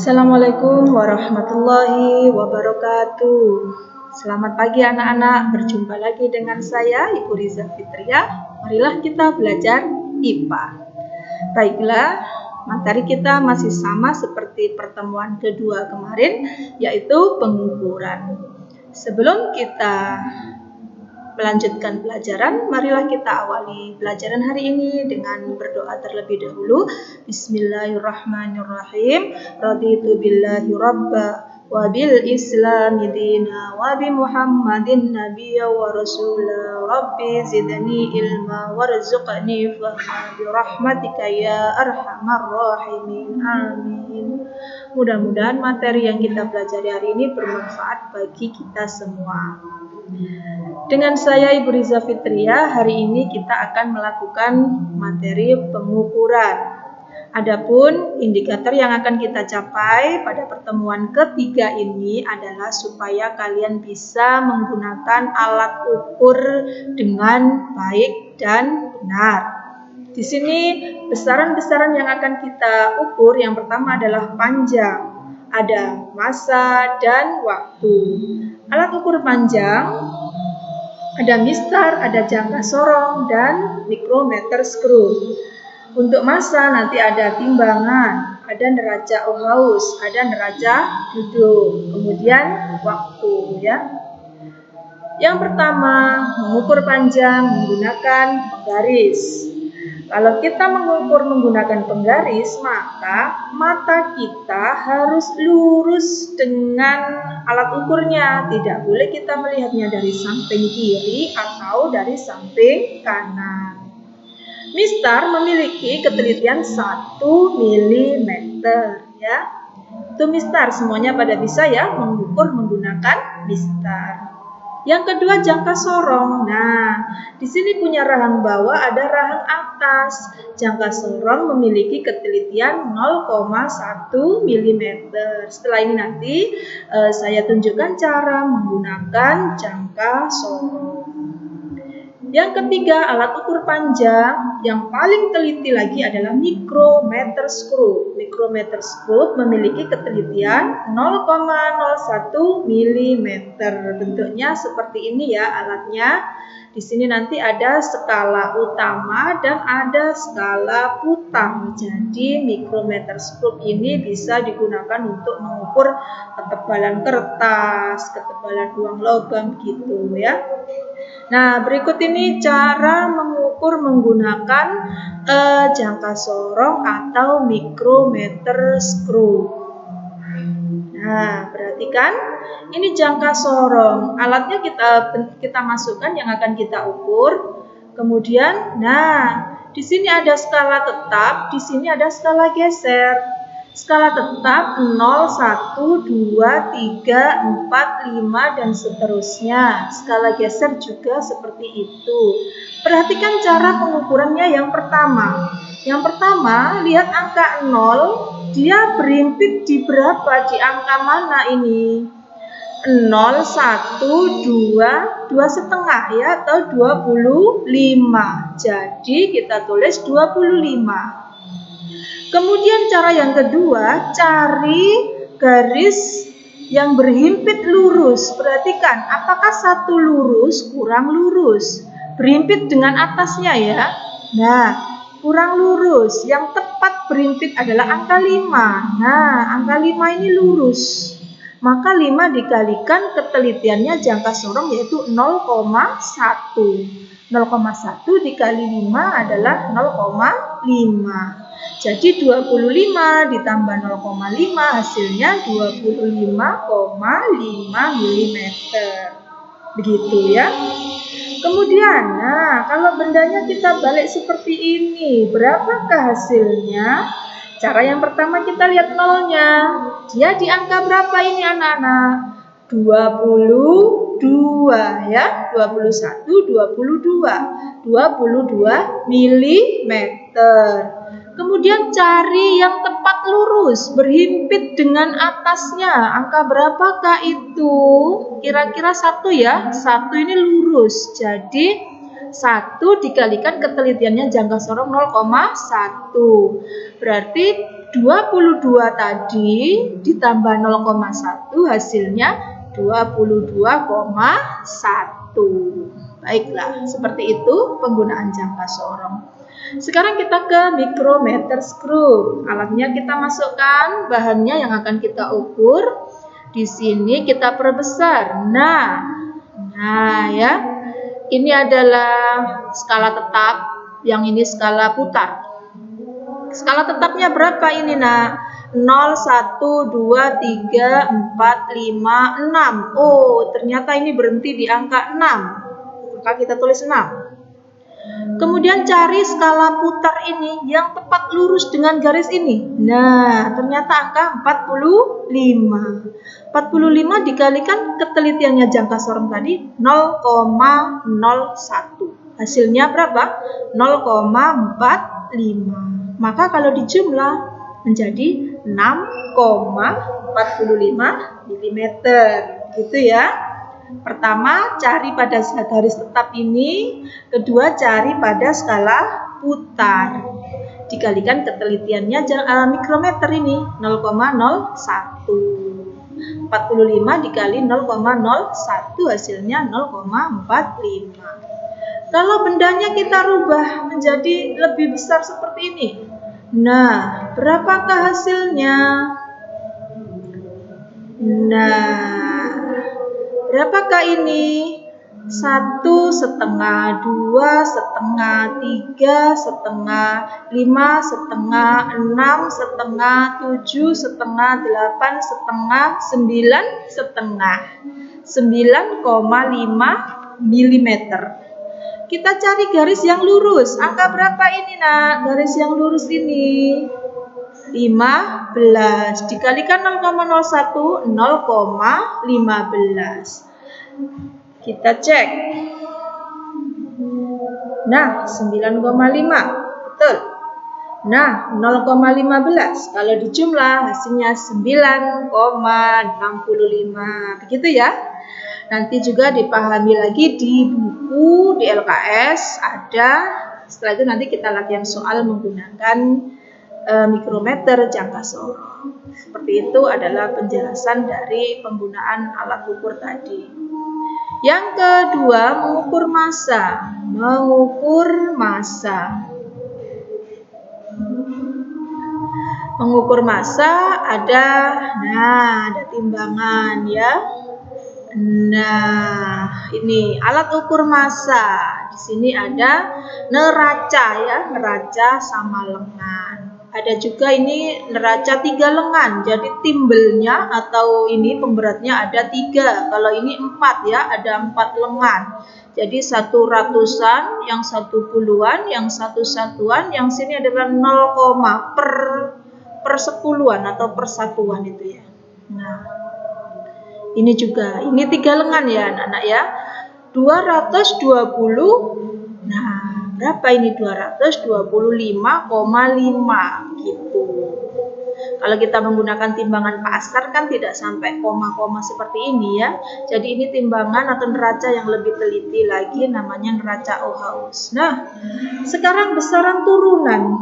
Assalamualaikum warahmatullahi wabarakatuh. Selamat pagi anak-anak, berjumpa lagi dengan saya Ibu Riza Fitriah. Marilah kita belajar IPA. Baiklah, materi kita masih sama seperti pertemuan kedua kemarin, yaitu pengukuran. Sebelum kita melanjutkan pelajaran, marilah kita awali pelajaran hari ini dengan berdoa terlebih dahulu. Bismillahirrahmanirrahim. Raditu billahi rabba wa bil islami dina wa bi muhammadin nabiyya wa rasula. Rabbi zidni ilma warzuqni fahma bi rahmatika ya arhamar rahimin. Amin. Mudah-mudahan materi yang kita pelajari hari ini bermanfaat bagi kita semua. Dengan saya Ibu Riza Fitriah, hari ini kita akan melakukan materi pengukuran. Adapun indikator yang akan kita capai pada pertemuan ketiga ini adalah supaya kalian bisa menggunakan alat ukur dengan baik dan benar. Di sini besaran-besaran yang akan kita ukur yang pertama adalah panjang, ada massa dan waktu. Alat ukur panjang ada mistar, ada jangka sorong, dan mikrometer skru. Untuk massa nanti ada timbangan, ada neraca Ohaus, ada neraca duduk. Kemudian waktu ya. Yang pertama, mengukur panjang menggunakan penggaris. Kalau kita mengukur menggunakan penggaris, maka mata kita harus lurus dengan alat ukurnya. Tidak boleh kita melihatnya dari samping kiri atau dari samping kanan. Mistar memiliki ketelitian 1 mm ya. Itu mistar, semuanya pada bisa ya mengukur menggunakan mistar. Yang kedua, jangka sorong. Nah, di sini punya rahang bawah, ada rahang atas. Jangka sorong memiliki ketelitian 0,1 mm. Setelah ini nanti saya tunjukkan cara menggunakan jangka sorong. Yang ketiga, alat ukur panjang yang paling teliti lagi adalah mikrometer skru. Mikrometer skru memiliki ketelitian 0,01 mm. Bentuknya seperti ini ya alatnya. Di sini nanti ada skala utama dan ada skala putang. Jadi mikrometer skru ini bisa digunakan untuk mengukur ketebalan kertas, ketebalan uang logam gitu ya. Nah, berikut ini cara mengukur menggunakan jangka sorong atau mikrometer skru. Nah, perhatikan, ini jangka sorong. Alatnya kita masukkan yang akan kita ukur. Kemudian, nah, di sini ada skala tetap, di sini ada skala geser. Skala tetap 0, 1, 2, 3, 4, 5, dan seterusnya. Skala geser juga seperti itu. Perhatikan cara pengukurannya yang pertama. Yang pertama, lihat angka 0, dia berimpit di berapa? Di angka mana ini? 0, 1, 2, 2,5 ya, atau 25. Jadi kita tulis 25. Kemudian cara yang kedua, cari garis yang berhimpit lurus. Perhatikan, apakah satu lurus kurang lurus? Berhimpit dengan atasnya ya. Nah, kurang lurus. Yang tepat berhimpit adalah angka 5. Nah, angka 5 ini lurus. Maka 5 dikalikan ketelitiannya jangka sorong yaitu 0,1. 0,1 dikali 5 adalah 0,5. Jadi 25 ditambah 0,5 hasilnya 25,5 mm. Begitu ya. Kemudian, nah kalau bendanya kita balik seperti ini, berapakah hasilnya? Cara yang pertama kita lihat nolnya. Dia di angka berapa ini anak-anak? 22 ya. 21, 22. 22 mm. Kemudian cari yang tepat lurus, berhimpit dengan atasnya. Angka berapakah itu? Kira-kira 1 ya. 1 ini lurus. Jadi 1 dikalikan ketelitiannya jangka sorong 0,1. Berarti 22 tadi ditambah 0,1 hasilnya 22,1. Baiklah, seperti itu penggunaan jangka sorong. Sekarang kita ke micrometer screw. Alatnya kita masukkan, bahannya yang akan kita ukur. Di sini kita perbesar. Nah ya. Ini adalah skala tetap, yang ini skala putar. Skala tetapnya berapa ini, Nak? 0, 1, 2, 3, 4, 5, 6. Oh, ternyata ini berhenti di angka 6. Maka kita tulis 6. Kemudian cari skala putar ini yang tepat lurus dengan garis ini. Nah, ternyata angka 45. 45 dikalikan ketelitiannya jangka sorong tadi 0,01. Hasilnya berapa? 0,45. Maka kalau dijumlah menjadi 6,45 mm. Gitu ya. Pertama, cari pada garis tetap ini. Kedua, cari pada skala putar. Dikalikan ketelitiannya mikrometer ini 0,01. 45 dikali 0,01 hasilnya 0,45. Kalau bendanya kita rubah menjadi lebih besar seperti ini. Nah, berapakah hasilnya? Nah, berapakah ini? 1,5, 2,5, 3,5, 5,5, 6,5, 7,5, 8,5, 9,5. 9,5 mm. Kita cari garis yang lurus. Angka berapa ini, Nak? Garis yang lurus ini 15 dikalikan 0,01 0,15. Kita cek. Nah, 9,5. Betul. Nah, 0,15 kalau dijumlah hasilnya 9,65. Begitu ya. Nanti juga dipahami lagi di buku di LKS ada. Setelah itu nanti kita latihan soal menggunakan mikrometer jangka sorong. Seperti itu adalah penjelasan dari penggunaan alat ukur tadi. Yang kedua, mengukur massa. Mengukur massa. Mengukur massa ada timbangan ya. Nah, ini alat ukur massa. Di sini ada neraca ya, neraca sama lengan. Ada juga ini neraca 3 lengan. Jadi timbelnya atau ini pemberatnya ada 3. Kalau ini 4 ya, ada 4 lengan. Jadi 1 ratusan, yang 1 puluhan, yang 1 satuan, yang sini adalah 0, per sepuluhan atau per satuan itu ya. Nah, ini juga, ini 3 lengan ya anak-anak ya. 220. Nah, berapa ini 225,5 gitu. Kalau kita menggunakan timbangan pasar kan tidak sampai koma-koma seperti ini ya. Jadi ini timbangan atau neraca yang lebih teliti lagi namanya neraca Ohaus. Nah, sekarang besaran turunan.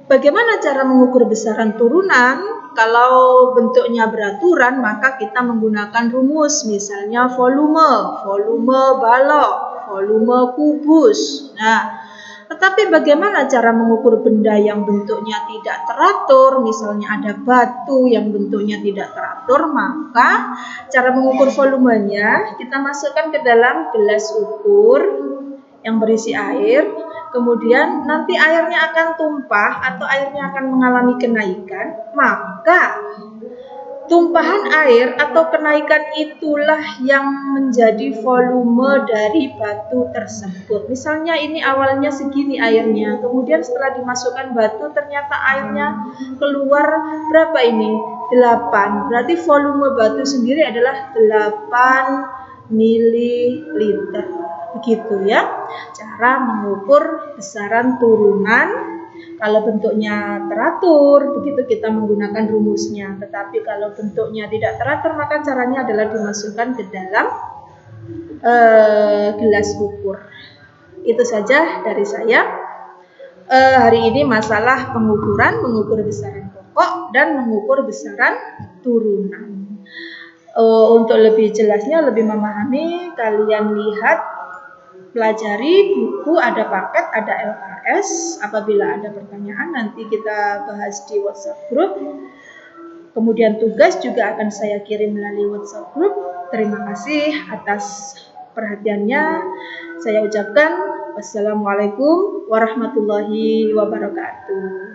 Bagaimana cara mengukur besaran turunan? Kalau bentuknya beraturan maka kita menggunakan rumus, misalnya volume balok, volume kubus. Nah, tetapi bagaimana cara mengukur benda yang bentuknya tidak teratur? Misalnya ada batu yang bentuknya tidak teratur, maka cara mengukur volumenya kita masukkan ke dalam gelas ukur yang berisi air. Kemudian nanti airnya akan tumpah atau airnya akan mengalami kenaikan, maka tumpahan air atau kenaikan itulah yang menjadi volume dari batu tersebut. Misalnya ini awalnya segini airnya, kemudian setelah dimasukkan batu ternyata airnya keluar berapa ini? 8. Berarti volume batu sendiri adalah 8 ml. Begitu ya cara mengukur besaran turunan. Kalau bentuknya teratur begitu kita menggunakan rumusnya, tetapi kalau bentuknya tidak teratur maka caranya adalah dimasukkan ke dalam gelas ukur. Itu saja dari saya hari ini masalah pengukuran, mengukur besaran. pokok dan mengukur besaran turunan. Untuk lebih jelasnya, lebih memahami, kalian lihat, pelajari buku, ada paket, ada LKS. Apabila ada pertanyaan, nanti kita bahas di WhatsApp group. Kemudian tugas juga akan saya kirim melalui WhatsApp group. Terima kasih atas perhatiannya. Saya ucapkan wassalamualaikum warahmatullahi wabarakatuh.